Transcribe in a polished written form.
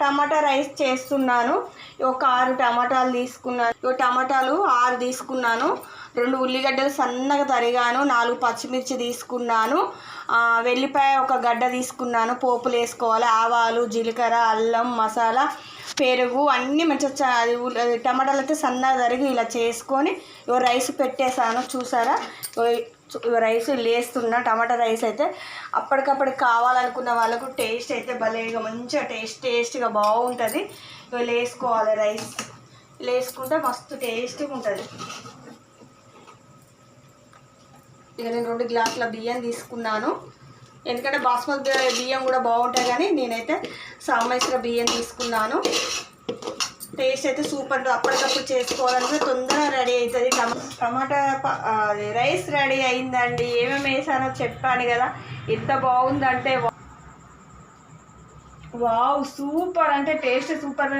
టమాటా rice చేస్తున్నాను. ఒక 6 టమాటాలు తీసుకున్నాను. టమాటాలు 6 తీసుకున్నాను. 2 ఉల్లిగడ్డలు సన్నగా తరిగాను. 4 పచ్చిమిర్చి తీసుకున్నాను. వెల్లిపాయ ఒక గడ్డ తీసుకున్నాను. పోపులు వేసుకోవాలి. ఆవాలు, జీలకర్ర, అల్లం, మసాలా, పెరుగు అన్నీ మంచిగా టమాటాలు అయితే సన్నగా తరిగి ఇలా చేసుకొని రైస్ పెట్టేసాను. చూసారా, రైస్ లేస్తున్నా. టమాటా రైస్ అయితే అప్పటికప్పటికి కావాలనుకున్న వాళ్ళకు టేస్ట్ అయితే భలేగా మంచిగా టేస్ట్గా బాగుంటుంది. ఇవి వేసుకోవాలి. రైస్ వేసుకుంటే మస్తు టేస్ట్గా ఉంటుంది. ఇక నేను 2 గ్లాసుల బియ్యం తీసుకున్నాను. ఎందుకంటే బాస్మతి బియ్యం కూడా బాగుంటాయి, కానీ నేనైతే సామేశ్వర బియ్యం తీసుకున్నాను. టేస్ట్ అయితే సూపర్. అప్పటికప్పుడు చేసుకోవాలంటే తొందరగా రెడీ అవుతుంది. టమాటా రైస్ రెడీ అయిందండి. ఏమేమి వేసానో చెప్పాను కదా, ఎంత బాగుందంటే వావ్, సూపర్ అంటే టేస్ట్ సూపర్.